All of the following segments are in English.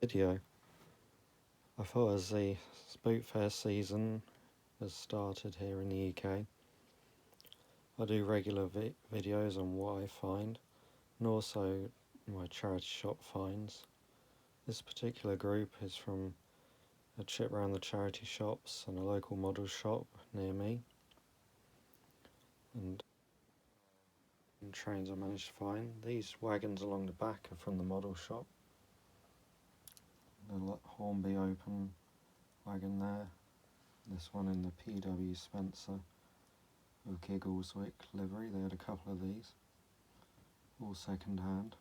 Video. I thought as the boot fair season has started here in the UK, I do regular videos on what I find and also my charity shop finds. This particular group is from a trip around the charity shops and a local model shop near me, and trains I managed to find. These wagons along the back are from the model shop. The Hornby open wagon there, this one in the P.W. Spencer with Giggleswick livery. They had a couple of these, all second hand.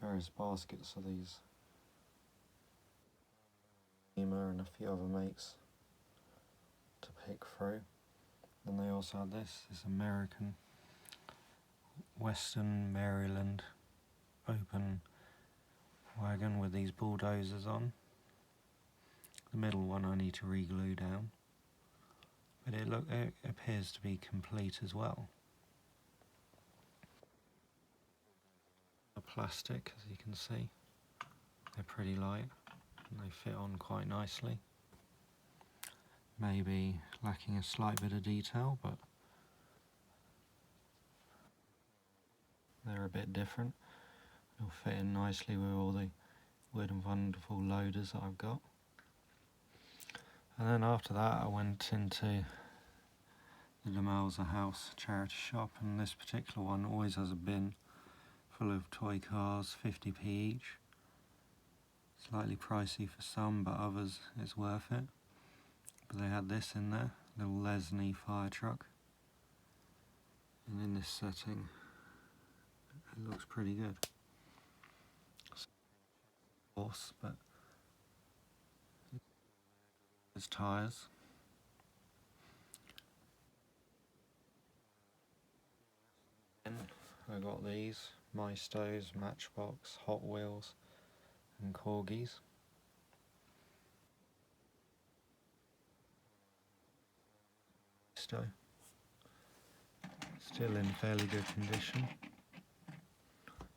Various baskets of these, Ema and a few other makes to pick through. Then they also had this American Western Maryland open wagon with these bulldozers on. The middle one I need to re-glue down, but it appears to be complete as well. The plastic, as you can see, they're pretty light and they fit on quite nicely. Maybe lacking a slight bit of detail, but they're a bit different. It'll fit in nicely with all the weird and wonderful loaders that I've got. And then after that I went into the Demelza House charity shop, and this particular one always has a bin full of toy cars, 50p each. Slightly pricey for some, but others it's worth it. But they had this in there, little Lesney fire truck. And in this setting, it looks pretty good. Horse, but there's tyres. And I got these Maistos, Matchbox, Hot Wheels, and Corgis. Still in fairly good condition.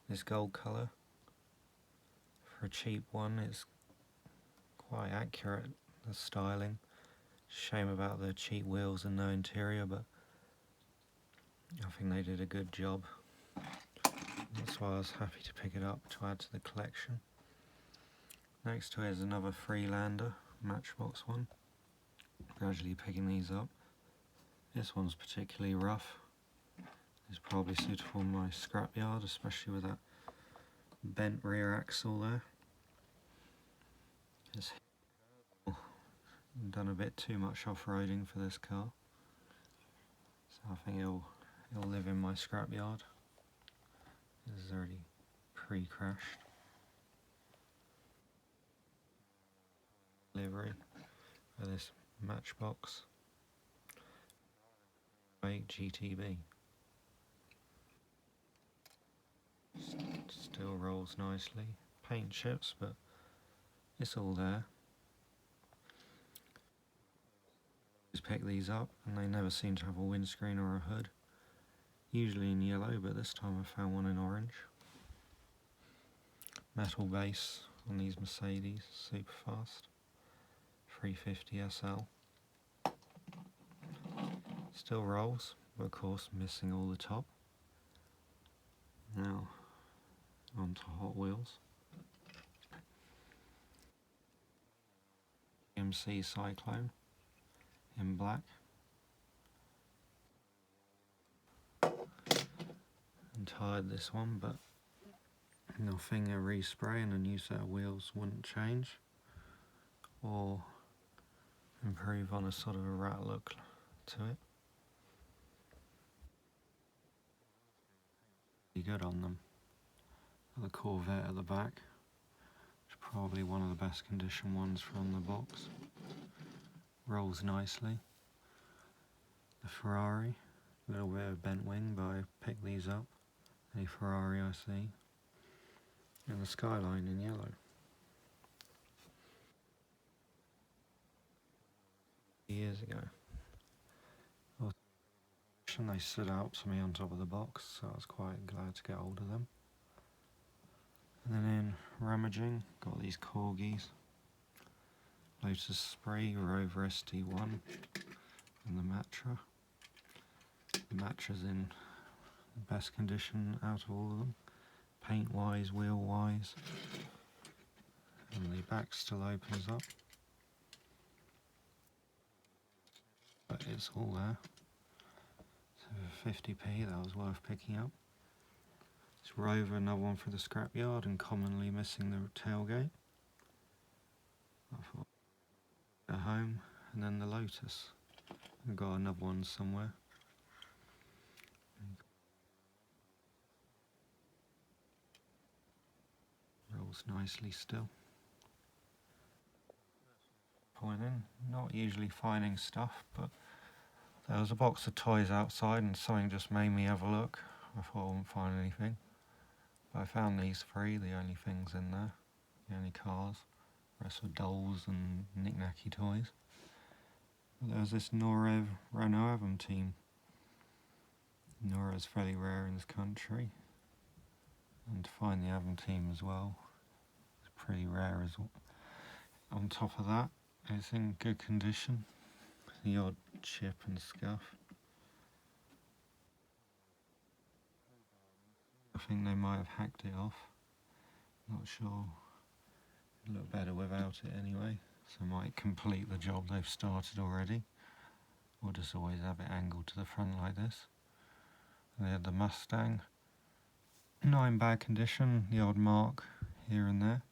This gold colour, for a cheap one, is quite accurate, the styling. Shame about the cheap wheels and no interior, but I think they did a good job. That's why I was happy to pick it up to add to the collection. Next to it is another Freelander, Matchbox one. Gradually picking these up. This one's particularly rough. It's probably suitable in my scrapyard, especially with that bent rear axle there. It's done a bit too much off-roading for this car, so I think it'll live in my scrapyard. This is already pre-crashed. Livery for this Matchbox GTB. Still rolls nicely. Paint chips, but it's all there. Just pick these up and they never seem to have a windscreen or a hood. Usually in yellow, but this time I found one in orange. Metal base on these Mercedes, super fast. 350 SL. Still rolls, but of course missing all the top. Now onto Hot Wheels. GMC Cyclone in black. And tired this one, but nothing a respray and a new set of wheels wouldn't change or improve on a sort of a rat look to it. Pretty good on them. The Corvette at the back, which is probably one of the best condition ones from the box. Rolls nicely. The Ferrari, a little bit of bent wing, but I picked these up. Any Ferrari I see. And the Skyline in yellow. Years ago. And they stood out to me on top of the box, so I was quite glad to get hold of them. And then in rummaging, got these Corgis. Lotus Spray, Rover ST1, and the Matra. The Matra's in the best condition out of all of them, paint wise, wheel wise, and the back still opens up, but it's all there. So for 50p, that was worth picking up. This Rover, another one for the scrapyard, and commonly missing the tailgate. I thought at home, and then the Lotus. I've got another one somewhere. Rolls nicely still. Pointing, not usually finding stuff, but there was a box of toys outside and something just made me have a look. I thought I wouldn't find anything, but I found these three, the only things in there, the only cars. The rest were dolls and knick-knacky toys. But there was this Norev Renault Avon team. Norev's fairly rare in this country, and to find the Avon team as well is pretty rare as well. On top of that, it's in good condition, the odd chip and scuff. I think they might have hacked it off, not sure. It'd look better without it anyway, so might complete the job they've started already, or just always have it angled to the front like this. And they had the Mustang, not in bad condition, the odd mark here and there.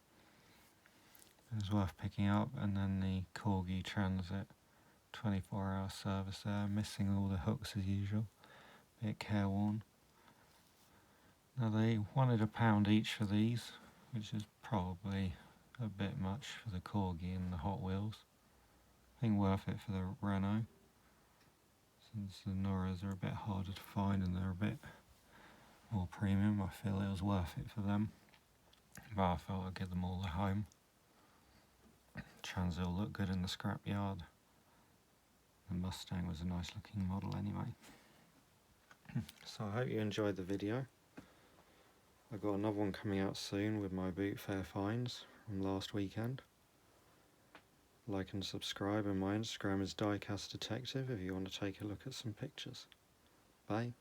It was worth picking up, and then the Corgi Transit 24-hour service there, missing all the hooks as usual, a bit careworn. Now they wanted £1 each for these, which is probably a bit much for the Corgi and the Hot Wheels. I think worth it for the Renault, since the Norevs are a bit harder to find and they're a bit more premium. I feel it was worth it for them, but I thought I'd get them all at home. Transit will look good in the scrapyard. The Mustang was a nice looking model anyway. So I hope you enjoyed the video. I've got another one coming out soon with my boot fair finds from last weekend. Like and subscribe, and my Instagram is Diecast Detective if you want to take a look at some pictures. Bye.